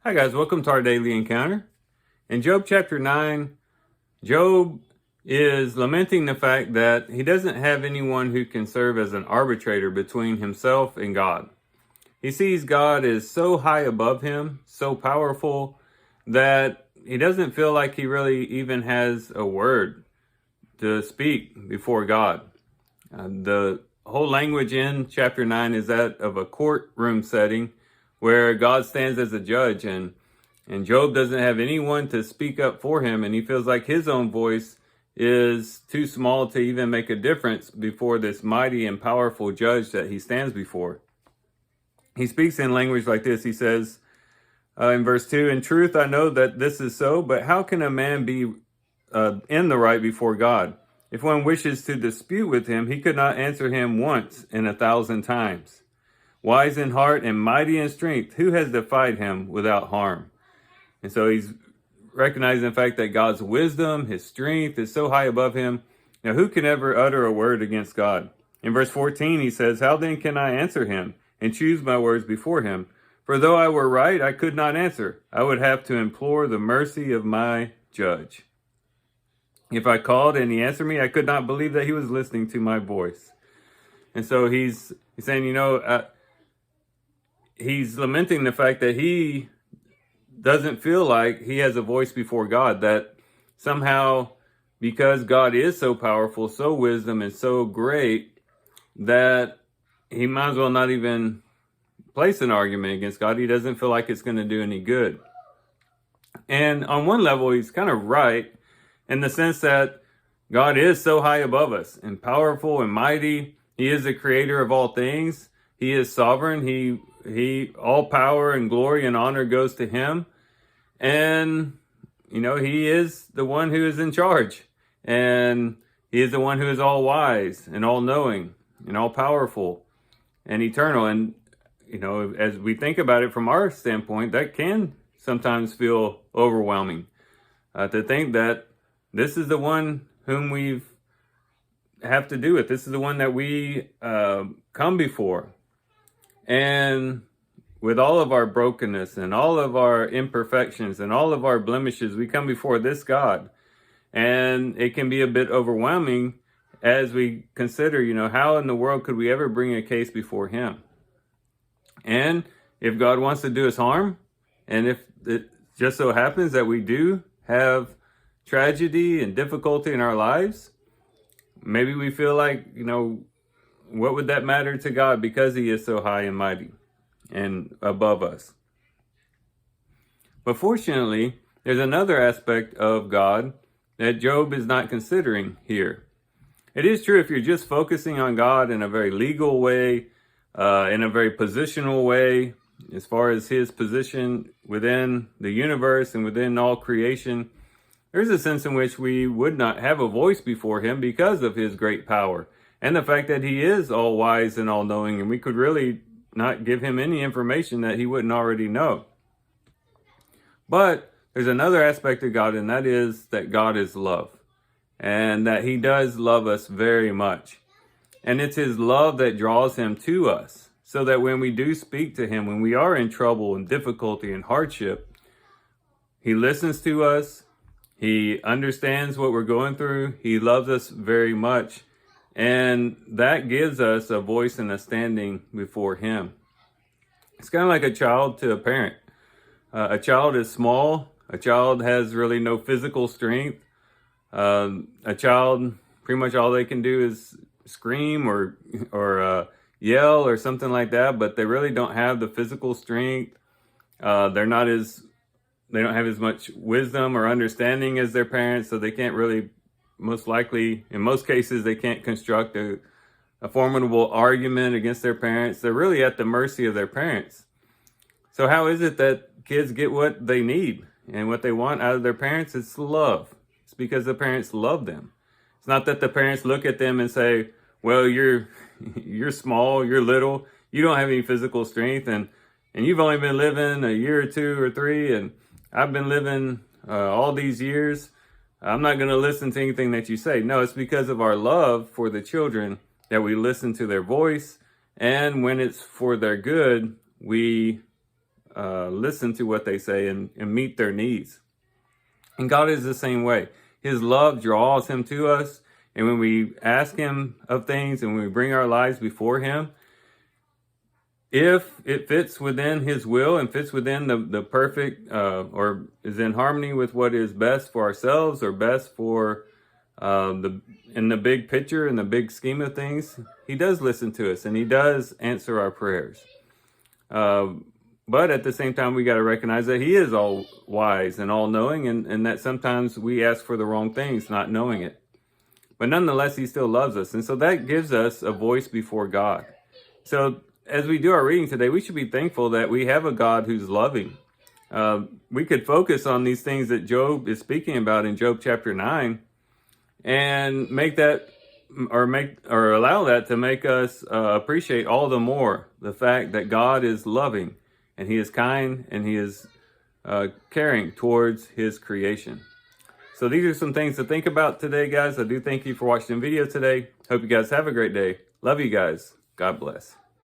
Hi guys, welcome to our daily encounter. In Job chapter 9, Job is lamenting the fact that he doesn't have anyone who can serve as an arbitrator between himself and God. He sees God as so high above him, so powerful, that he doesn't feel like he really even has a word to speak before God. The whole language in chapter 9 is that of a courtroom setting where God stands as a judge, and Job doesn't have anyone to speak up for him, and he feels like his own voice is too small to even make a difference before this mighty and powerful judge that he stands before. He speaks in language like this. He says in verse 2, "In truth, I know that this is so, but how can a man be in the right before God? If one wishes to dispute with him, he could not answer him once in 1,000 times. Wise in heart and mighty in strength, who has defied him without harm?" And so he's recognizing the fact that God's wisdom, his strength is so high above him. Now, who can ever utter a word against God? In verse 14, he says, "How then can I answer him and choose my words before him? For though I were right, I could not answer. I would have to implore the mercy of my judge. If I called and he answered me, I could not believe that he was listening to my voice." And so he's saying, he's lamenting the fact that he doesn't feel like he has a voice before God, that somehow because God is so powerful, so wisdom, and so great, that he might as well not even place an argument against God. He doesn't feel like it's going to do any good. And on one level, he's kind of right in the sense that God is so high above us and powerful and mighty. He is the creator of all things. He is sovereign. He all power and glory and honor goes to him. And, he is the one who is in charge. And he is the one who is all wise and all knowing and all powerful and eternal. And, as we think about it from our standpoint, that can sometimes feel overwhelming. To think that this is the one whom we have to do with. This is the one that we come before. And with all of our brokenness and all of our imperfections and all of our blemishes, we come before this God. And it can be a bit overwhelming as we consider, how in the world could we ever bring a case before him? And if God wants to do us harm, and if it just so happens that we do have tragedy and difficulty in our lives, maybe we feel like, what would that matter to God because he is so high and mighty and above us? But fortunately, there's another aspect of God that Job is not considering here. It is true, if you're just focusing on God in a very legal way, in a very positional way, as far as his position within the universe and within all creation, there's a sense in which we would not have a voice before him because of his great power and the fact that he is all wise and all knowing, and we could really not give him any information that he wouldn't already know. But there's another aspect of God, and that is that God is love, and that he does love us very much. And it's his love that draws him to us, so that when we do speak to him, when we are in trouble and difficulty and hardship, he listens to us. He understands what we're going through. He loves us very much. And that gives us a voice and a standing before him. It's kind of like a child to a parent. A child is small. A child has really no physical strength. A child, pretty much all they can do is scream or yell or something like that, but they really don't have the physical strength. They don't have as much wisdom or understanding as their parents, so they can't really, most likely, in most cases, they can't construct a formidable argument against their parents. They're really at the mercy of their parents. So how is it that kids get what they need and what they want out of their parents? It's love. It's because the parents love them. It's not that the parents look at them and say, well, you're small, you're little, you don't have any physical strength, and you've only been living a year or 2 or 3, and I've been living all these years. I'm not going to listen to anything that you say. No, it's because of our love for the children that we listen to their voice. And when it's for their good, we listen to what they say and meet their needs. And God is the same way. His love draws him to us. And when we ask him of things and when we bring our lives before him, if it fits within his will and fits within the perfect or is in harmony with what is best for ourselves or best for in the big picture, in the big scheme of things, he does listen to us and he does answer our prayers. But at the same time, we got to recognize that he is all wise and all knowing, and that sometimes we ask for the wrong things, not knowing it. But nonetheless, he still loves us. And so that gives us a voice before God. So as we do our reading today, we should be thankful that we have a God who's loving. We could focus on these things that Job is speaking about in Job chapter 9 and make that or allow that to make us appreciate all the more the fact that God is loving and he is kind and he is caring towards his creation. So these are some things to think about today, guys. I do thank you for watching the video today. Hope you guys have a great day. Love you guys. God bless.